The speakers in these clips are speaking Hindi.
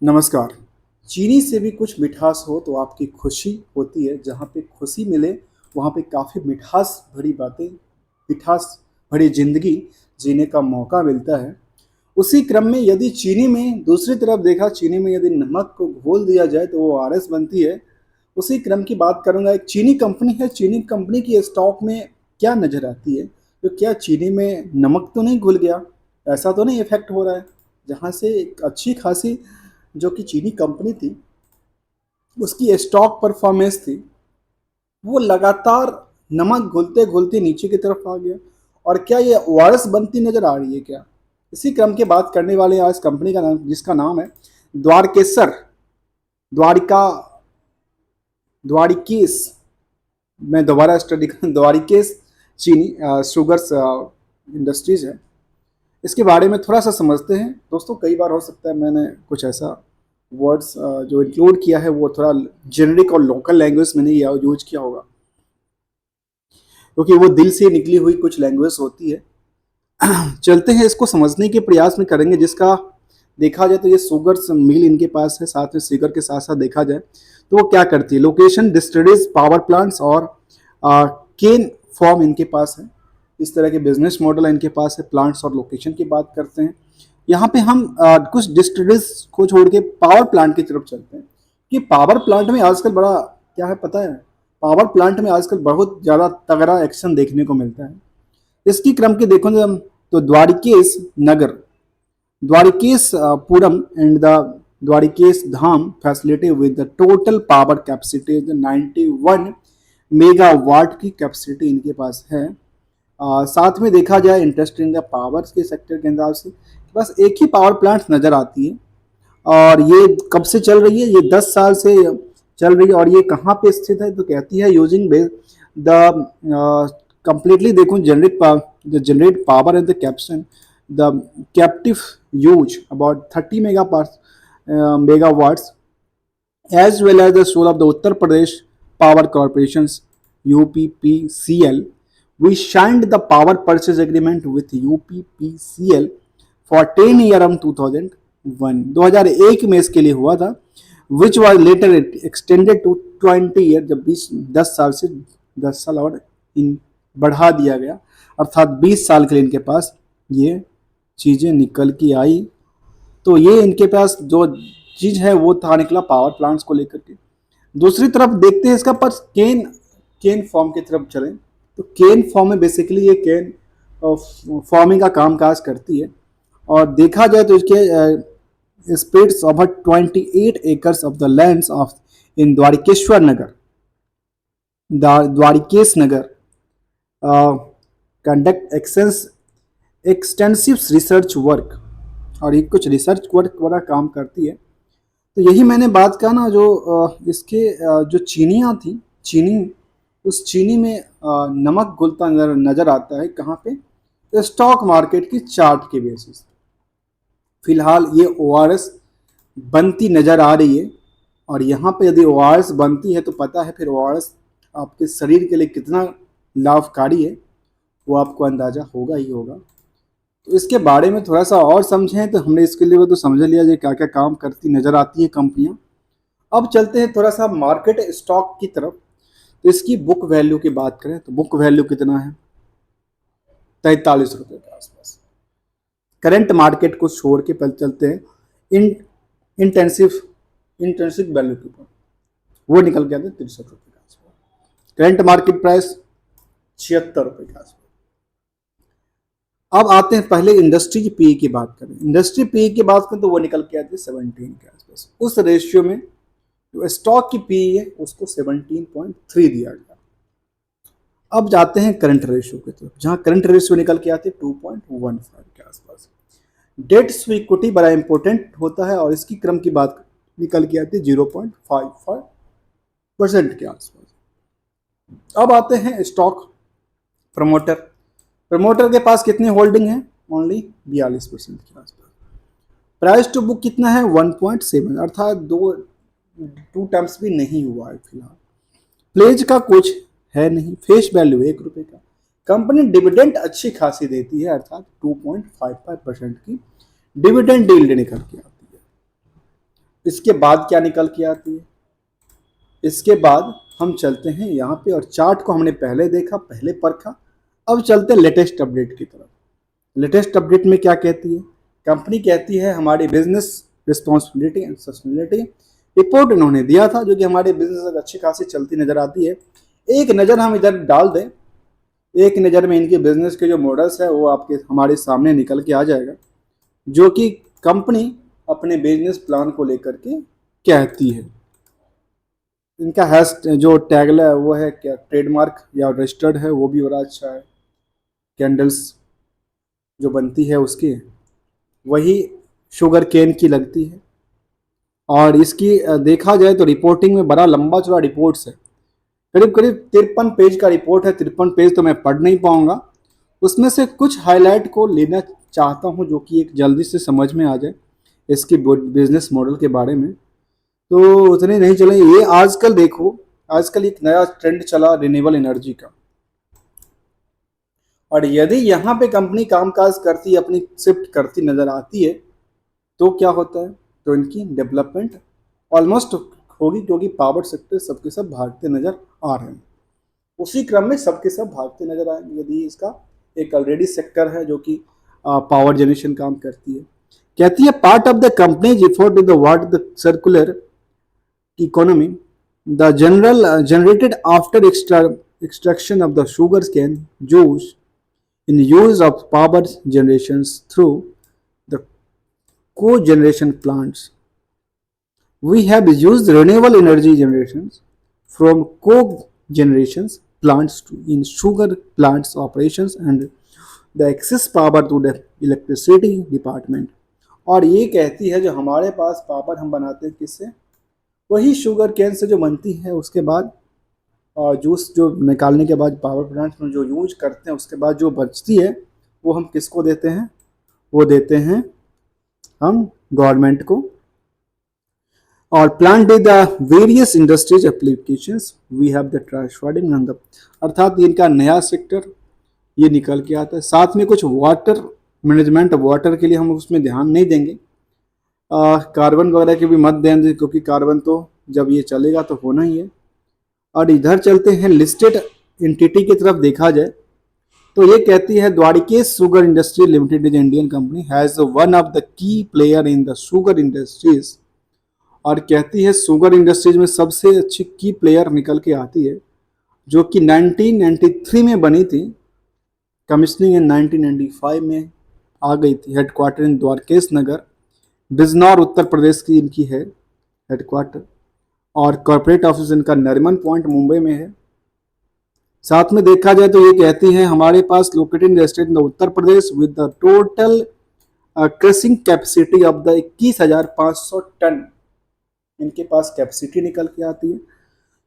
नमस्कार। चीनी से भी कुछ मिठास हो तो आपकी खुशी होती है। जहाँ पे खुशी मिले वहाँ पे काफ़ी मिठास भरी बातें, मिठास भरी ज़िंदगी जीने का मौका मिलता है। उसी क्रम में यदि चीनी में दूसरी तरफ देखा, चीनी में यदि नमक को घोल दिया जाए तो वो आरएस बनती है। उसी क्रम की बात करूँगा। एक चीनी कंपनी है, चीनी कंपनी की स्टॉक में क्या नज़र आती है? तो क्या चीनी में नमक तो नहीं घुल गया? ऐसा तो नहीं इफ़ेक्ट हो रहा है? जहाँ से एक अच्छी खासी जो कि चीनी कंपनी थी, उसकी स्टॉक परफॉर्मेंस थी, वो लगातार नमक घुलते घुलते नीचे की तरफ आ गया। और क्या ये वारस बनती नजर आ रही है क्या? इसी क्रम की बात करने वाले आज कंपनी का नाम, जिसका नाम है द्वारकेसर, द्वारिका, द्वारिकेश। मैं दोबारा स्टडी कर, द्वारिकेश चीनी शुगर्स इंडस्ट्रीज है। इसके बारे में थोड़ा सा समझते हैं दोस्तों। कई बार हो सकता है मैंने कुछ ऐसा वर्ड्स जो इंक्लूड किया है वो थोड़ा जेनरिक और लोकल लैंग्वेज में नहीं यूज किया होगा, क्योंकि वो दिल से निकली हुई कुछ लैंग्वेज होती है। चलते हैं, इसको समझने के प्रयास में करेंगे। जिसका देखा जाए तो ये शुगर्स मिल इनके पास है, साथ में शुगर के साथ साथ देखा जाए तो वो क्या करती है, लोकेशन डिस्टिलरीज, पावर प्लांट्स और केन फॉर्म इनके पास है। इस तरह के बिजनेस मॉडल इनके पास है। प्लांट्स और लोकेशन की बात करते हैं। यहाँ पे हम कुछ डिस्टिलरीज को छोड़ के पावर प्लांट की तरफ चलते हैं कि पावर प्लांट में आजकल बड़ा क्या है पता है? पावर प्लांट में आजकल बहुत ज़्यादा तगड़ा एक्शन देखने को मिलता है। इसकी क्रम के देखो हम तो Dwarikesh Nagar, Dwarikesh Puram and the Dwarikesh Dham facility with the total power capacity 91 megawatt की कैपेसिटी इनके पास है। साथ में देखा जाए इंडस्ट्री का पावर के सेक्टर के हिसाब से बस एक ही पावर प्लांट नज़र आती है। और ये कब से चल रही है? ये 10 साल से चल रही है। और ये कहाँ पे स्थित है? तो कहती है यूजिंग द completely देखो generate power at the caption the captive use about 30 megawatts as well as the soul of the Uttar Pradesh Power Corporations UPPCL. We signed the power purchase agreement with UPPCL for 10 year on 2001 में इसके लिए हुआ था, which was later extended to 20 year, जब 10 साल से 10 साल और इन बढ़ा दिया गया, अर्थात 20 साल के लिए इनके पास ये चीज़ें निकल के आई। तो ये इनके पास जो चीज़ है वो था निकला पावर प्लांट्स को लेकर के। दूसरी तरफ देखते हैं इसका पर केन फॉर्म की तरफ चलें तो केन फॉर्म में बेसिकली ये केन फॉर्मिंग का काम काज करती है। और देखा जाए तो इसके spreads over 28 acres of the lands of in Dwarikeshwar Nagar, Dwarikesh Nagar conduct extensive research work. और ये कुछ रिसर्च वर्क वाला काम करती है। तो यही मैंने बात कहा ना, जो इसके जो चीनियाँ थी, चीनी, उस चीनी में नमक घुलता नज़र आता है। कहाँ पे? स्टॉक मार्केट की चार्ट के बेसिस। फिलहाल ये ORS बनती नज़र आ रही है। और यहाँ पे यदि ORS बनती है तो पता है फिर ORS आपके शरीर के लिए कितना लाभकारी है वो आपको अंदाज़ा होगा ही होगा। तो इसके बारे में थोड़ा सा और समझें तो हमने इसके लिए वो तो समझ लिया जाए क्या क्या काम करती नज़र आती है कंपनियां। अब चलते हैं थोड़ा सा मार्केट स्टॉक की तरफ। तो इसकी बुक वैल्यू की बात करें तो बुक वैल्यू कितना है? 43 रुपये के आसपास। करंट मार्केट को छोड़ के पहले चलते हैं इंटेंसिव वैल्यू के ऊपर, वो निकल के आते हैं 63 रुपये के आसपास। करंट मार्केट प्राइस 76 रुपये के आसपास। अब आते हैं पहले इंडस्ट्री की पीई की बात करें। इंडस्ट्री पीई की बात करें तो वो निकल के आती है 17 के आसपास। उस रेशियो में जो स्टॉक की पीई है उसको 17.3 दिया गया। अब जाते हैं करंट रेशियो की तरफ, जहां करंट रेशियो निकल के आती है 2.15 के आसपास। डेट टू इक्विटी बड़ा इंपॉर्टेंट होता है और इसकी क्रम की बात निकल के आती है 0.55% के आसपास। अब आते हैं स्टॉक प्रमोटर। प्रमोटर के पास कितनी होल्डिंग है? ओनली 42% के आसपास। प्राइस टू बुक कितना है? 1.7, अर्थात टू टाइम्स भी नहीं हुआ है फिलहाल। प्लेज का कुछ है नहीं। फेस वैल्यू 1 रुपये का। कंपनी डिविडेंड अच्छी खासी देती है, अर्थात 2.55% की डिविडेंड यील्ड निकल के आती है। इसके बाद क्या निकल के आती है? इसके बाद हम चलते हैं यहाँ पे, और चार्ट को हमने पहले देखा, पहले परखा। अब चलते हैं लेटेस्ट अपडेट की तरफ। लेटेस्ट अपडेट में क्या कहती है कंपनी? कहती है हमारी business responsibility and sustainability report इन्होंने दिया था, जो कि हमारे बिजनेस अच्छी खासी चलती नजर आती है। एक नज़र हम इधर डाल दें, एक नज़र में इनके बिजनेस के जो मॉडल्स है वो आपके हमारे सामने निकल के आ जाएगा, जो कि कंपनी अपने बिजनेस प्लान को लेकर के कहती है। इनका हैश जो टैगल है वो है क्या, ट्रेडमार्क या रजिस्टर्ड है, वो भी बड़ा अच्छा है। कैंडल्स जो बनती है उसकी वही शुगर केन की लगती है। और इसकी देखा जाए तो रिपोर्टिंग में बड़ा लंबा चौड़ा रिपोर्ट्स है, करीब करीब 53 पेज का रिपोर्ट है। 53 पेज तो मैं पढ़ नहीं पाऊंगा, उसमें से कुछ हाईलाइट को लेना चाहता हूं, जो कि एक जल्दी से समझ में आ जाए इसकी बिजनेस मॉडल के बारे में। तो उतने नहीं चले ये। आजकल देखो, आजकल एक नया ट्रेंड चला रिन्यूएबल एनर्जी का, और यदि यहाँ पे कंपनी कामकाज करती, अपनी शिफ्ट करती नजर आती है, तो क्या होता है? तो इनकी डेवलपमेंट ऑलमोस्ट होगी, क्योंकि पावर सेक्टर सबके सब भागते नजर आ रहे हैं। उसी क्रम में सबके सब भागते नजर आएंगे। यदि इसका एक ऑलरेडी सेक्टर है जो कि पावर जनरेशन काम करती है। कहती है part of the companies effort in the what the circular economy the general generated after extraction of the sugar cane juice in use of power generations through the cogeneration plants. We have used renewable energy generations from cogenerations plants in sugar plants operations and the excess power to the electricity department. और ये कहती है जो हमारे पास पावर हम बनाते हैं किससे? वही शुगर केन से जो बनती है, उसके बाद जूस जो निकालने के बाद पावर प्लांट में जो यूज करते हैं, उसके बाद जो बचती है वो हम किसको देते हैं? वो देते हैं हम गवर्नमेंट को। और plant the various industries applications we have the transferring and the, अर्थात इनका नया सेक्टर ये निकल के आता है। साथ में कुछ वाटर मैनेजमेंट, वाटर के लिए हम उसमें ध्यान नहीं देंगे। कार्बन वगैरह की भी मत ध्यान दें, क्योंकि कार्बन तो जब ये चलेगा तो होना ही है। और इधर चलते हैं लिस्टेड एंटिटी की तरफ। देखा जाए तो ये कहती है Dwarikesh sugar industry limited is Indian company has one of the key player in the sugar industries. और कहती है शुगर इंडस्ट्रीज में सबसे अच्छी की प्लेयर निकल के आती है, जो कि 1993 में बनी थी, कमिश्निंग इन 1995 में आ गई थी। हेडक्वार्टर इन द्वारकेश नगर, बिजनौर उत्तर प्रदेश की इनकी है हेडक्वार्टर, और कॉर्पोरेट ऑफिस इनका नरीमन पॉइंट मुंबई में है। साथ में देखा जाए तो ये कहती है हमारे पास located in the state in the Uttar Pradesh with the total crushing capacity of the 21,500 tonne इनके पास कैपेसिटी निकल के आती है।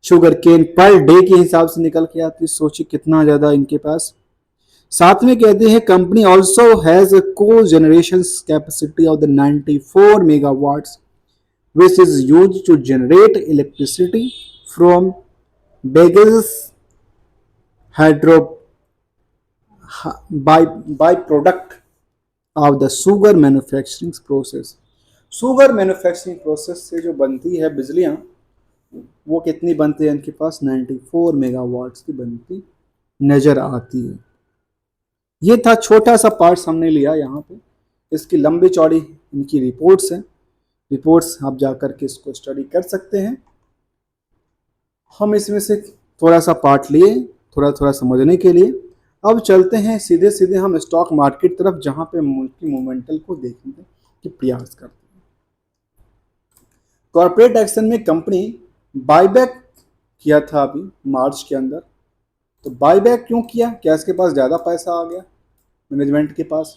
शुगर केन पर डे के हिसाब से निकल के आती है, सोचिए कितना ज़्यादा इनके पास। साथ में कहते हैं कंपनी ऑल्सो हैज अ को generation capacity of the 94 megawatts which is used to generate electricity from Begel's hydro by product of the sugar manufacturing process. Sugar manufacturing process से जो बनती है बिजलियाँ, वो कितनी बनती है इनके पास? 94 मेगावाट्स की बनती नजर आती है। ये था छोटा सा पार्ट्स हमने लिया यहाँ पे। इसकी लंबी चौड़ी इनकी रिपोर्ट्स हैं, रिपोर्ट्स आप जाकर के इसको स्टडी कर सकते हैं। हम इसमें से थोड़ा सा पार्ट लिए थोड़ा थोड़ा समझने के लिए। अब चलते हैं सीधे सीधे हम स्टॉक मार्केट तरफ, जहां पे की मोमेंटल को देखने की प्रयास करते हैं। कॉर्पोरेट एक्शन में कंपनी बायबैक किया था अभी मार्च के अंदर। तो बायबैक क्यों किया? क्या इसके पास ज़्यादा पैसा आ गया मैनेजमेंट के पास,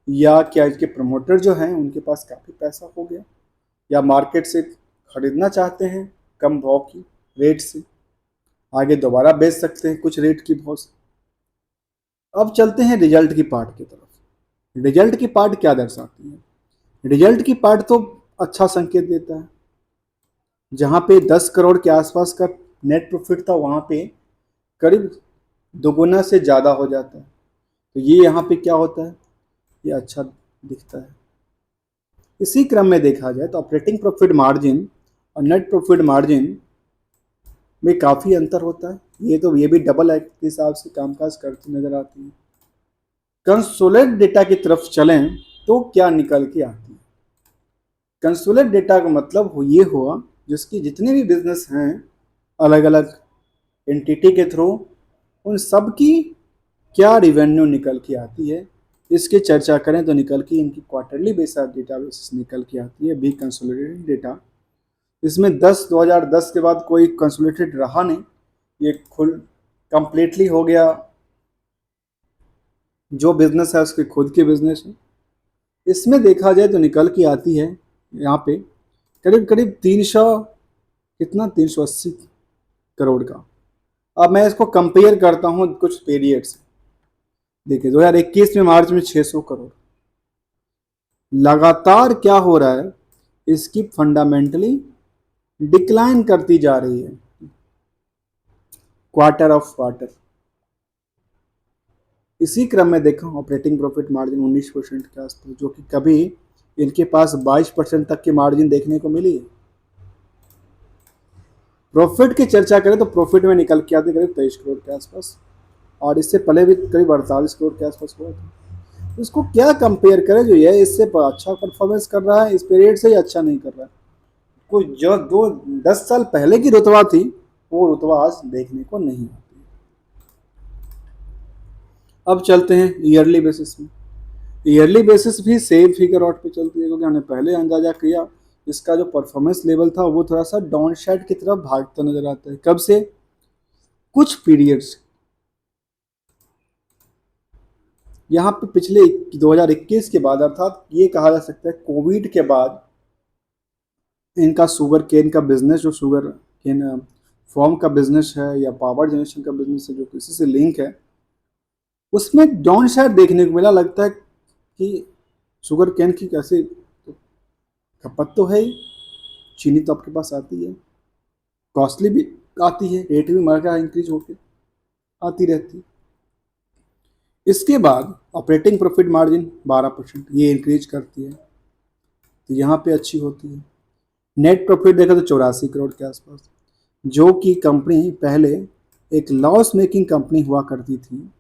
या क्या इसके प्रमोटर जो हैं उनके पास काफ़ी पैसा हो गया, या मार्केट से खरीदना चाहते हैं कम भाव की रेट से, आगे दोबारा बेच सकते हैं कुछ रेट की भाव से। अब चलते हैं रिजल्ट की पार्ट की तरफ। रिजल्ट की पार्ट क्या दर्शाती है? रिजल्ट की पार्ट तो अच्छा संकेत देता है। जहाँ पे 10 करोड़ के आसपास का नेट प्रॉफिट था, वहाँ पे करीब दोगुना से ज़्यादा हो जाता है। तो ये यहाँ पे क्या होता है? ये अच्छा दिखता है। इसी क्रम में देखा जाए तो ऑपरेटिंग प्रॉफिट मार्जिन और नेट प्रॉफिट मार्जिन में काफ़ी अंतर होता है। ये भी डबल एक्ट के हिसाब से कामकाज करती नजर आती है। कंसोलिडेटेड डेटा की तरफ चलें तो क्या निकल के आती है? कंसोलिडेटेड डेटा का मतलब ये हुआ जिसकी जितने भी बिजनेस हैं अलग अलग एंटिटी के थ्रू, उन सब की क्या रिवेन्यू निकल के आती है, इसकी चर्चा करें तो निकल के इनकी क्वार्टरली बेसिस डेटा बेसिस निकल के आती है, बी कंसोलिडेटेड डेटा। इसमें 2010 के बाद कोई कंसोलिडेटेड रहा नहीं, ये खुल कंप्लीटली हो गया, जो बिजनेस है उसके खुद के बिजनेस है। इसमें देखा जाए तो निकल के आती है यहाँ पे करीब करीब 300 कितना 380 करोड़ का। अब मैं इसको कंपेयर करता हूँ कुछ पीरियड से। देखिए 2021 में मार्च में 600 करोड़, लगातार क्या हो रहा है, इसकी फंडामेंटली डिक्लाइन करती जा रही है क्वार्टर ऑफ क्वार्टर। इसी क्रम में देखा ऑपरेटिंग प्रॉफिट मार्जिन 19% के आसपास, जो कि कभी इनके पास 22% तक की मार्जिन देखने को मिली है। प्रॉफिट की चर्चा करें तो प्रॉफिट में निकल के आते करीब 23 करोड़ के आसपास, और इससे पहले भी करीब 48 करोड़ के आसपास हुआ था। तो इसको क्या कंपेयर करें, जो ये इससे अच्छा परफॉर्मेंस कर रहा है इस पीरियड से, ही अच्छा नहीं कर रहा है। कोई जो 10 साल पहले की रुतबा थी वो रुतबा आज देखने को नहीं आती। अब चलते हैं ईयरली बेसिस में। ईयरली बेसिस भी सेम फिगर आउट पे चलती है, क्योंकि हमने पहले अंदाजा किया इसका जो परफॉर्मेंस लेवल था वो थोड़ा सा डाउन साइड की तरफ भागता नजर आता है। कब से? कुछ पीरियड्स, यहाँ पे पिछले 2021 के बाद, अर्थात ये कहा जा सकता है कोविड के बाद इनका शुगर केन का बिजनेस, जो शुगर केन फॉर्म का बिजनेस है या पावर जनरेशन का बिजनेस है जो किसी से लिंक है, उसमें डाउन साइड देखने को मिला। लगता है कि शुगर केन की कैसे खपत तो है ही, चीनी तो आपके पास आती है, कॉस्टली भी आती है, रेट भी मार्केट इंक्रीज होकर आती रहती है। इसके बाद ऑपरेटिंग प्रॉफिट मार्जिन 12% ये इंक्रीज करती है, तो यहाँ पे अच्छी होती है। नेट प्रॉफिट देखा तो 84 करोड़ के आसपास, जो कि कंपनी पहले एक लॉस मेकिंग कंपनी हुआ करती थी,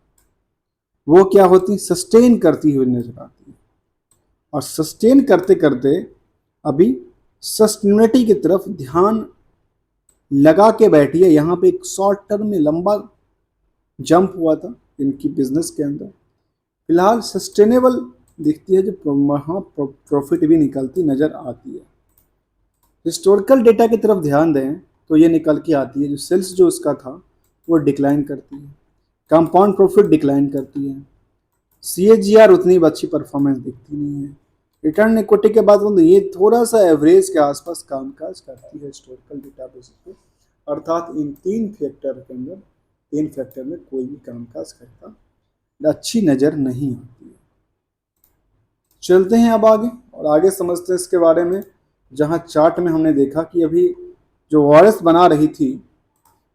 वो क्या होती, सस्टेन करती हुई नजर आती है। और सस्टेन करते करते अभी सस्टेनेबिलिटी की तरफ ध्यान लगा के बैठी है। यहाँ पे एक शॉर्ट टर्म में लंबा जंप हुआ था इनकी बिजनेस के अंदर, फिलहाल सस्टेनेबल दिखती है, जो वहाँ प्रॉफिट भी निकलती नजर आती है। हिस्टोरिकल डेटा की तरफ ध्यान दें तो ये निकल के आती है, जो सेल्स जो उसका था वो डिक्लाइन करती है, कंपाउंड प्रॉफिट डिक्लाइन करती है, CAGR उतनी अच्छी परफॉर्मेंस दिखती नहीं है। रिटर्न इक्विटी के बाद तो ये थोड़ा सा एवरेज के आसपास कामकाज करती है हिस्टोरिकल डेटा बेसिस पे, अर्थात इन 3 फैक्टर के अंदर 3 फैक्टर में कोई भी कामकाज करता अच्छी नज़र नहीं आती है। चलते हैं अब आगे और आगे समझते हैं इसके बारे में, जहाँ चार्ट में हमने देखा कि अभी जो ORS बना रही थी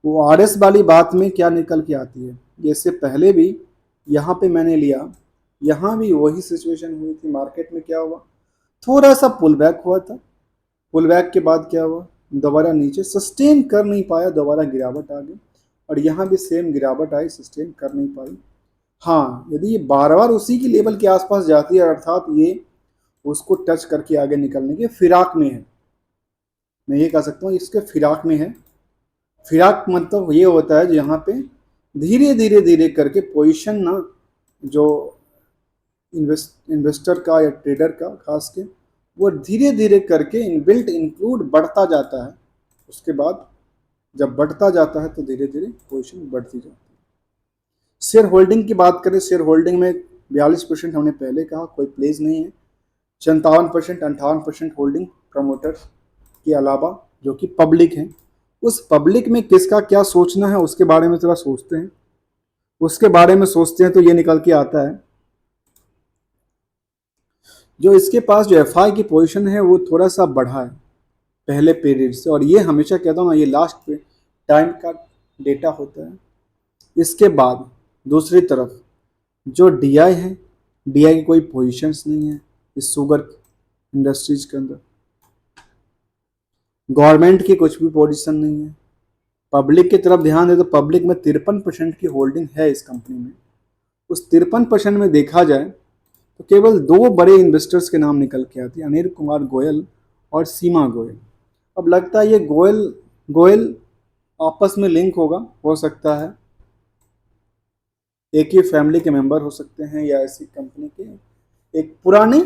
वो RS वाली बात में क्या निकल के आती है। जैसे पहले भी यहाँ पे मैंने लिया, यहाँ भी वही सिचुएशन हुई थी। मार्केट में क्या हुआ, थोड़ा सा पुल बैक हुआ था, पुल बैक के बाद क्या हुआ, दोबारा नीचे सस्टेन कर नहीं पाया, दोबारा गिरावट आ गई, और यहाँ भी सेम गिरावट आई, सस्टेन कर नहीं पाई। हाँ, यदि ये बार बार उसी की लेवल के आसपास जाती है, अर्थात ये उसको टच करके आगे निकलने के फिराक में है, मैं ये कह सकता हूँ इसके फिराक में है। फिराक मतलब ये होता है जहाँ पे धीरे धीरे धीरे करके पोजीशन ना, जो इन्वेस्टर का या ट्रेडर का खास के, वो धीरे धीरे करके इनबिल्ट इंक्लूड बढ़ता जाता है। उसके बाद जब बढ़ता जाता है तो धीरे धीरे पोजीशन बढ़ती जाती है। शेयर होल्डिंग की बात करें, शेयर होल्डिंग में 42% हमने पहले कहा, कोई प्लेज नहीं है। 57% 58% होल्डिंग प्रमोटर्स के अलावा जो कि पब्लिक हैं। उस पब्लिक में किसका क्या सोचना है उसके बारे में थोड़ा सोचते हैं, उसके बारे में सोचते हैं तो ये निकल के आता है, जो इसके पास जो FI की पोजीशन है वो थोड़ा सा बढ़ा है पहले पीरियड से, और ये हमेशा कहता हूँ ना, ये लास्ट टाइम का डेटा होता है। इसके बाद दूसरी तरफ जो DI है, DI की कोई पोजीशंस नहीं है इस शुगर इंडस्ट्रीज के अंदर। गवर्नमेंट की कुछ भी पोजीशन नहीं है। पब्लिक की तरफ ध्यान दे तो पब्लिक में 53% की होल्डिंग है इस कंपनी में। उस 53% में देखा जाए तो केवल दो बड़े इन्वेस्टर्स के नाम निकल के आते हैं, अनिल कुमार गोयल और सीमा गोयल। अब लगता है ये गोयल गोयल आपस में लिंक होगा, हो सकता है एक ही फैमिली के मेंबर हो सकते हैं, या ऐसी कंपनी के एक पुराने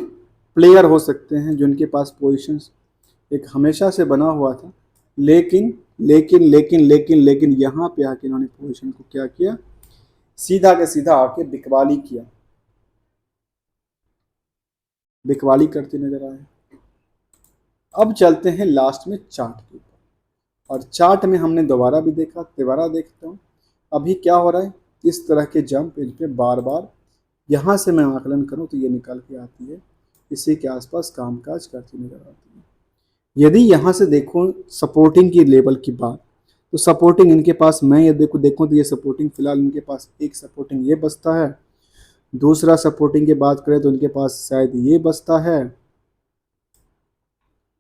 प्लेयर हो सकते हैं जिनके पास पोजीशंस एक हमेशा से बना हुआ था। लेकिन लेकिन यहाँ पे आके इन्होंने पोजीशन को क्या किया, सीधा के सीधा आके बिकवाली किया, बिकवाली करते नजर आए। अब चलते हैं लास्ट में चार्ट के ऊपर, और चार्ट में हमने दोबारा भी देखा, दोबारा देखता हूँ अभी क्या हो रहा है। इस तरह के जंप इन पे बार बार यहाँ से मैं आकलन करूँ तो ये निकल के आती है, इसी के आसपास कामकाज करती नजर आती है। यदि यहाँ से देखो सपोर्टिंग की लेवल की बात, तो सपोर्टिंग इनके पास, मैं ये देखूँ तो ये सपोर्टिंग फिलहाल इनके पास एक सपोर्टिंग ये बचता है, दूसरा सपोर्टिंग की बात करें तो इनके पास शायद ये बचता है।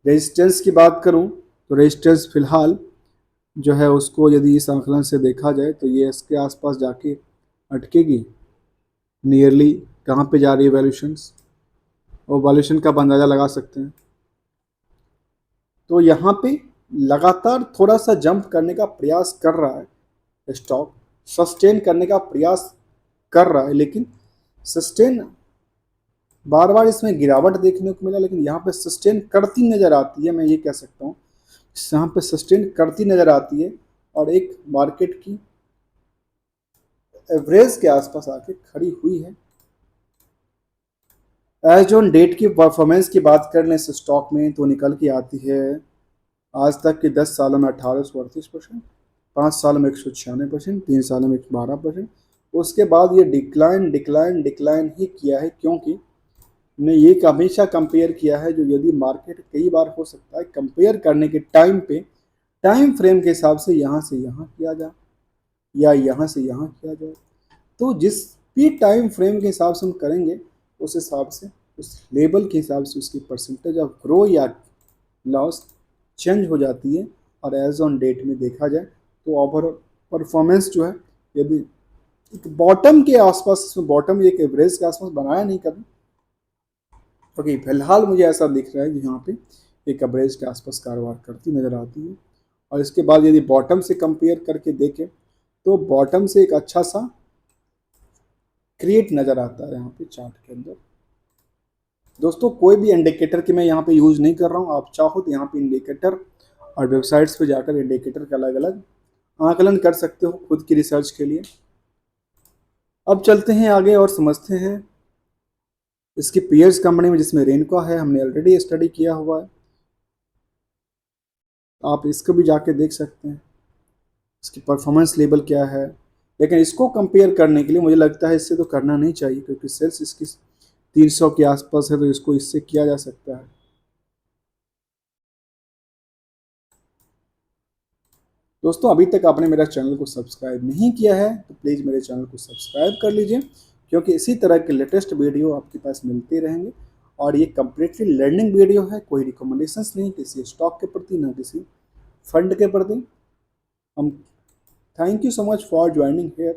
रेजिस्टेंस की बात करूं तो रेजिस्टेंस फिलहाल जो है उसको यदि इस आंकलन से देखा जाए तो ये इसके आसपास जाके अटकेगी। नियरली कहाँ पे जा रही है वैल्यूशंस, और वैल्यूशन का अंदाजा लगा सकते हैं। तो यहाँ पे लगातार थोड़ा सा जंप करने का प्रयास कर रहा है स्टॉक, सस्टेन करने का प्रयास कर रहा है, लेकिन सस्टेन बार बार इसमें गिरावट देखने को मिला, लेकिन यहाँ पे सस्टेन करती नजर आती है। मैं ये कह सकता हूँ यहाँ पे सस्टेन करती नजर आती है, और एक मार्केट की एवरेज के आसपास आके खड़ी हुई है। एज ऑन डेट की परफॉर्मेंस की बात कर लें इस स्टॉक में तो निकल के आती है आज तक के 10 सालों में 1838%, 5 सालों में 196%, 3 सालों में 12%। उसके बाद ये डिक्लाइन ही किया है, क्योंकि ने ये हमेशा कंपेयर किया है, जो यदि मार्केट कई बार हो सकता है कंपेयर करने के टाइम पे टाइम फ्रेम के हिसाब से यहाँ से यहाँ किया जाए या यहाँ से यहाँ किया जाए, तो जिस भी टाइम फ्रेम के हिसाब से हम करेंगे उस हिसाब से उस लेवल के हिसाब से उसकी परसेंटेज ऑफ ग्रो या लॉस चेंज हो जाती है। और एज ऑन डेट में देखा जाए तो ओवरऑल परफॉर्मेंस जो है यदि एक बॉटम के आसपास, बॉटम एक एवरेज के आसपास बनाया नहीं कभी, ओके फिलहाल मुझे ऐसा दिख रहा है कि यहाँ पे एक एवरेज के आसपास कारोबार करती नज़र आती है। और इसके बाद यदि बॉटम से कंपेयर करके देखें तो बॉटम से एक अच्छा सा क्रिएट नज़र आता है यहाँ पे चार्ट के अंदर। दोस्तों कोई भी इंडिकेटर की मैं यहाँ पे यूज़ नहीं कर रहा हूँ, आप चाहो तो यहाँ पे इंडिकेटर और वेबसाइट्स पे जाकर इंडिकेटर का अलग अलग आकलन कर सकते हो खुद की रिसर्च के लिए। अब चलते हैं आगे और समझते हैं इसकी पीयर्स कंपनी में, जिसमें रेनको है, हमने ऑलरेडी स्टडी किया हुआ है, आप इसको भी जाके देख सकते हैं इसकी परफॉर्मेंस लेवल क्या है। लेकिन इसको कंपेयर करने के लिए मुझे लगता है इससे तो करना नहीं चाहिए, क्योंकि सेल्स इसकी 300 के आसपास है, तो इसको इससे किया जा सकता है। दोस्तों अभी तक आपने मेरा चैनल को सब्सक्राइब नहीं किया है तो प्लीज़ मेरे चैनल को सब्सक्राइब कर लीजिए, क्योंकि इसी तरह के लेटेस्ट वीडियो आपके पास मिलते रहेंगे। और ये कम्प्लीटली लर्निंग वीडियो है, कोई रिकमेंडेशंस नहीं किसी स्टॉक के प्रति, ना किसी फंड के प्रति। हम thank you so much for joining hair.